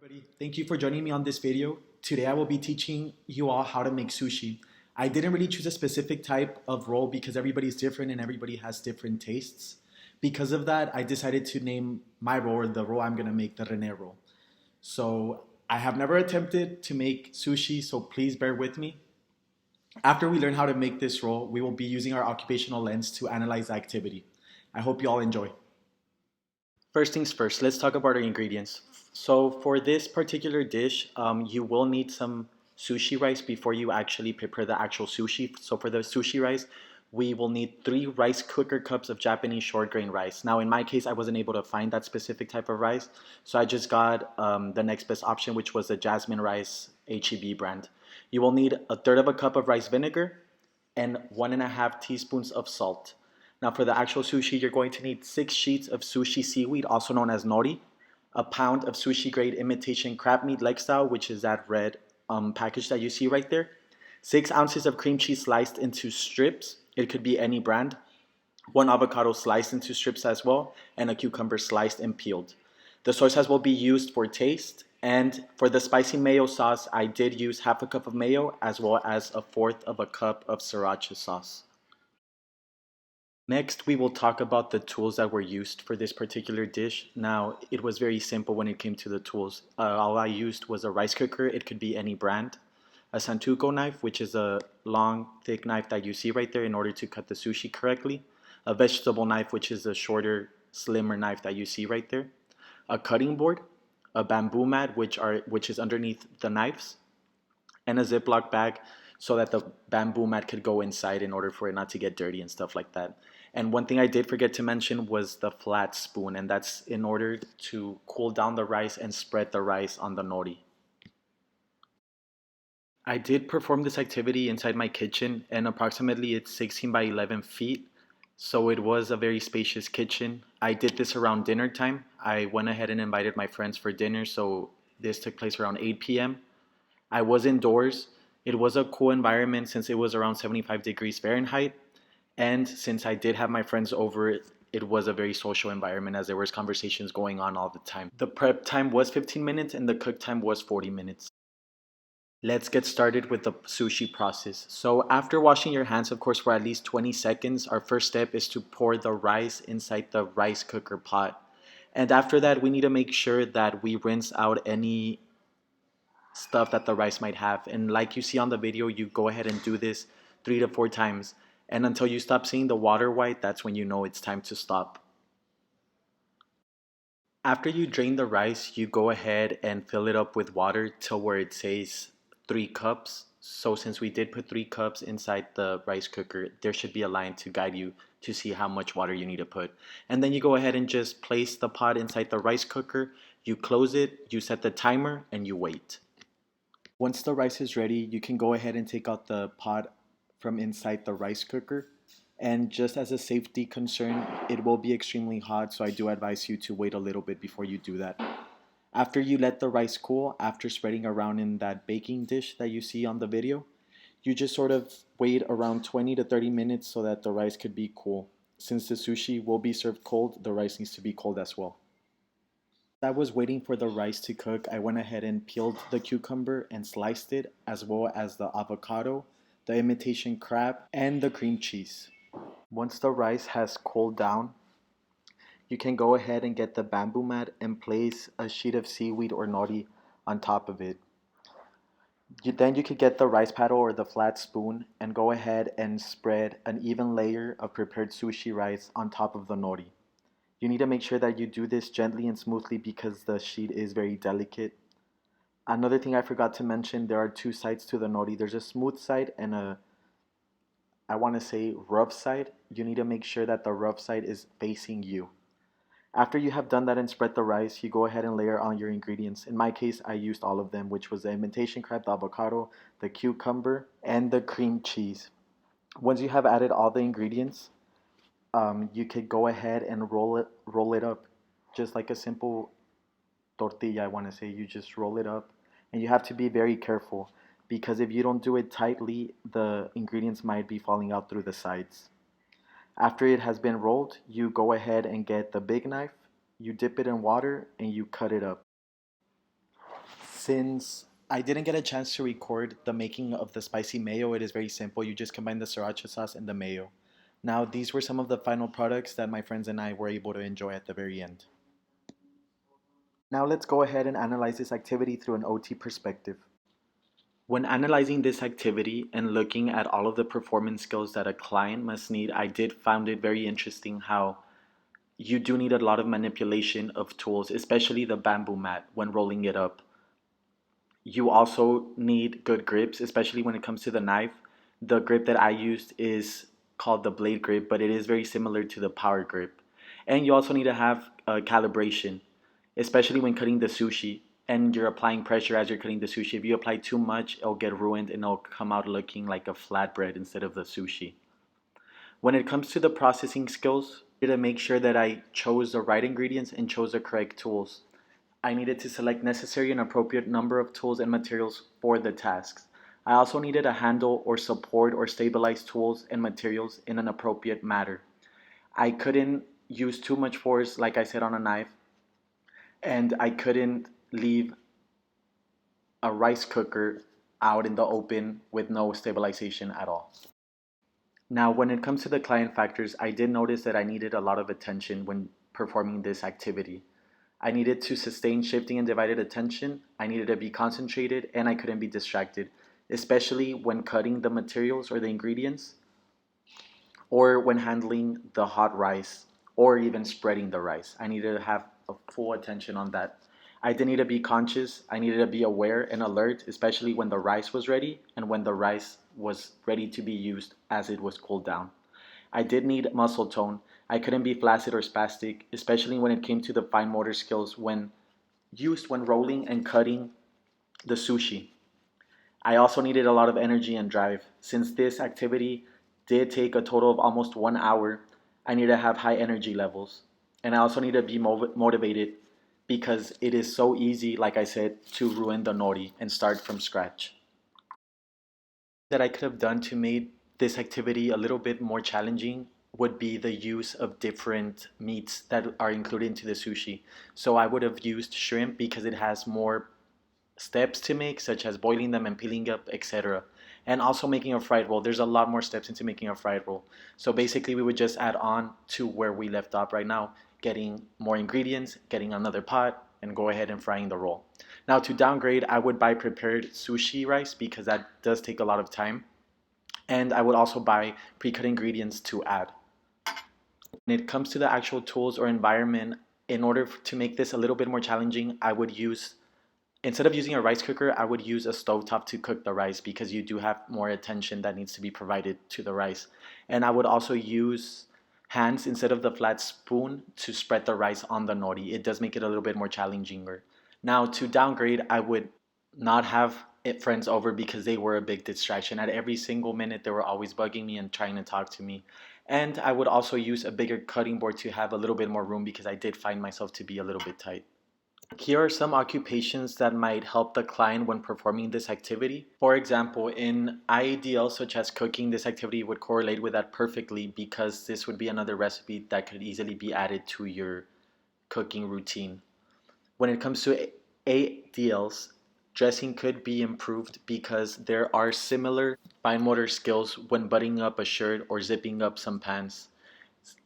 Everybody, thank you for joining me on this video. Today I will be teaching you all how to make sushi. I didn't really choose a specific type of roll because everybody's different and everybody has different tastes. Because of that, I decided to name my roll, or the roll I'm gonna make, the Rene roll. So I have never attempted to make sushi, so please bear with me. After we learn how to make this roll, we will be using our occupational lens to analyze the activity. I hope you all enjoy. First things first, let's talk about our ingredients. So for this particular dish, you will need some sushi rice before you actually prepare the actual sushi. So for the sushi rice, we will need 3 rice cooker cups of Japanese short grain rice. Now in my case, I wasn't able to find that specific type of rice, so I just got the next best option, which was the jasmine rice HEB brand. You will need a third of a cup of rice vinegar and 1.5 teaspoons of salt. Now for the actual sushi, you're going to need 6 sheets of sushi seaweed, also known as nori, a pound of sushi grade imitation crab meat leg style, which is that red package that you see right there, 6 ounces of cream cheese sliced into strips. It could be any brand. 1 avocado sliced into strips as well, and a cucumber sliced and peeled. The soy sauce will be used for taste, and for the spicy mayo sauce, I did use half a cup of mayo as well as a fourth of a cup of sriracha sauce. Next, we will talk about the tools that were used for this particular dish. Now, it was very simple when it came to the tools. All I used was a rice cooker. It could be any brand. A santuko knife, which is a long, thick knife that you see right there in order to cut the sushi correctly. A vegetable knife, which is a shorter, slimmer knife that you see right there. A cutting board. A bamboo mat, which is underneath the knives. And a Ziploc bag so that the bamboo mat could go inside in order for it not to get dirty and stuff like that. And one thing I did forget to mention was the flat spoon, and that's in order to cool down the rice and spread the rice on the nori. I did perform this activity inside my kitchen, and approximately it's 16 by 11 feet, so it was a very spacious kitchen. I did this around dinner time. I went ahead and invited my friends for dinner, so this took place around 8 p.m. I was indoors. It was a cool environment since it was around 75 degrees Fahrenheit. And since I did have my friends over, it was a very social environment as there was conversations going on all the time. The prep time was 15 minutes and the cook time was 40 minutes. Let's get started with the sushi process. So after washing your hands, of course, for at least 20 seconds, our first step is to pour the rice inside the rice cooker pot. And after that, we need to make sure that we rinse out any stuff that the rice might have. And like you see on the video, you go ahead and do this 3 to 4 times. And until you stop seeing the water white, that's when you know it's time to stop. After you drain the rice, you go ahead and fill it up with water till where it says 3 cups. So since we did put 3 cups inside the rice cooker, there should be a line to guide you to see how much water you need to put. And then you go ahead and just place the pot inside the rice cooker, you close it, you set the timer, and you wait. Once the rice is ready, you can go ahead and take out the pot from inside the rice cooker. And just as a safety concern, it will be extremely hot, so I do advise you to wait a little bit before you do that. After you let the rice cool, after spreading around in that baking dish that you see on the video, you just sort of wait around 20 to 30 minutes so that the rice could be cool. Since the sushi will be served cold, the rice needs to be cold as well. I was waiting for the rice to cook, I went ahead and peeled the cucumber and sliced it, as well as the avocado, the imitation crab, and the cream cheese. Once the rice has cooled down, you can go ahead and get the bamboo mat and place a sheet of seaweed or nori on top of it. Then you could get the rice paddle or the flat spoon and go ahead and spread an even layer of prepared sushi rice on top of the nori. You need to make sure that you do this gently and smoothly because the sheet is very delicate. Another thing I forgot to mention, there are 2 sides to the nori. There's a smooth side and I want to say rough side. You need to make sure that the rough side is facing you. After you have done that and spread the rice, you go ahead and layer on your ingredients. In my case, I used all of them, which was the imitation crab, the avocado, the cucumber, and the cream cheese. Once you have added all the ingredients, you could go ahead and roll it up, just like a simple tortilla. I want to say you just roll it up, and you have to be very careful because if you don't do it tightly, the ingredients might be falling out through the sides. After it has been rolled, you go ahead and get the big knife, you dip it in water, and you cut it up. Since I didn't get a chance to record the making of the spicy mayo, it is very simple. You just combine the sriracha sauce and the mayo. Now, these were some of the final products that my friends and I were able to enjoy at the very end. Now, let's go ahead and analyze this activity through an OT perspective. When analyzing this activity and looking at all of the performance skills that a client must need, I did found it very interesting how you do need a lot of manipulation of tools, especially the bamboo mat when rolling it up. You also need good grips, especially when it comes to the knife. The grip that I used is called the blade grip, but it is very similar to the power grip. And you also need to have calibration, especially when cutting the sushi and you're applying pressure as you're cutting the sushi. If you apply too much, it'll get ruined and it'll come out looking like a flatbread instead of the sushi. When it comes to the processing skills, I needed to make sure that I chose the right ingredients and chose the correct tools. I needed to select necessary and appropriate number of tools and materials for the tasks. I also needed to handle or support or stabilize tools and materials in an appropriate manner. I couldn't use too much force, like I said, on a knife, and I couldn't leave a rice cooker out in the open with no stabilization at all. Now, when it comes to the client factors, I did notice that I needed a lot of attention when performing this activity. I needed to sustain shifting and divided attention. I needed to be concentrated and I couldn't be distracted, especially when cutting the materials or the ingredients or when handling the hot rice or even spreading the rice. I needed to have a full attention on that. I did need to be conscious. I needed to be aware and alert, especially when the rice was ready and when the rice was ready to be used as it was cooled down. I did need muscle tone. I couldn't be flaccid or spastic, especially when it came to the fine motor skills when used when rolling and cutting the sushi. I also needed a lot of energy and drive. Since this activity did take a total of almost 1 hour, I need to have high energy levels. And I also need to be motivated because it is so easy, like I said, to ruin the nori and start from scratch. That I could have done to make this activity a little bit more challenging would be the use of different meats that are included into the sushi. So I would have used shrimp because it has more steps to make, such as boiling them and peeling up, etc. And also making a fried roll. There's a lot more steps into making a fried roll. So basically, we would just add on to where we left off right now, getting more ingredients, getting another pot, and go ahead and frying the roll. Now, to downgrade, I would buy prepared sushi rice because that does take a lot of time. And I would also buy pre-cut ingredients to add. When it comes to the actual tools or environment, in order to make this a little bit more challenging, I would use instead of using a rice cooker, I would use a stovetop to cook the rice because you do have more attention that needs to be provided to the rice. And I would also use hands instead of the flat spoon to spread the rice on the nori. It does make it a little bit more challenging. Now, to downgrade, I would not have friends over because they were a big distraction. At every single minute, they were always bugging me and trying to talk to me. And I would also use a bigger cutting board to have a little bit more room because I did find myself to be a little bit tight. Here are some occupations that might help the client when performing this activity. For example, in IADL such as cooking, this activity would correlate with that perfectly because this would be another recipe that could easily be added to your cooking routine. When it comes to ADLs, dressing could be improved because there are similar fine motor skills when buttoning up a shirt or zipping up some pants.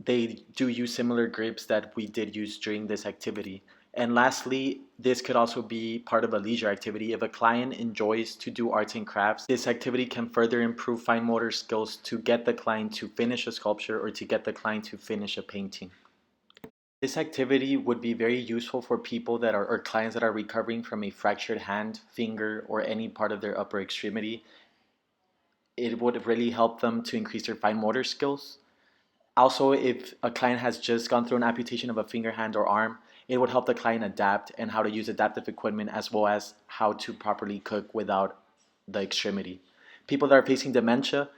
They do use similar grips that we did use during this activity. And lastly, this could also be part of a leisure activity. If a client enjoys to do arts and crafts, this activity can further improve fine motor skills to get the client to finish a sculpture or to get the client to finish a painting. This activity would be very useful for people that are or clients that are recovering from a fractured hand, finger, or any part of their upper extremity. It would really help them to increase their fine motor skills. Also, if a client has just gone through an amputation of a finger, hand, or arm, it would help the client adapt and how to use adaptive equipment as well as how to properly cook without the extremity. People that are facing dementia,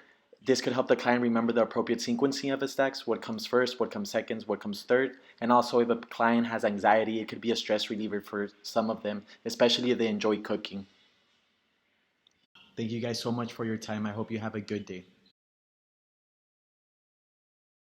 this could help the client remember the appropriate sequencing of his stacks, what comes first, what comes second, what comes third. And also, if a client has anxiety, it could be a stress reliever for some of them, especially if they enjoy cooking. Thank you guys so much for your time. I hope you have a good day.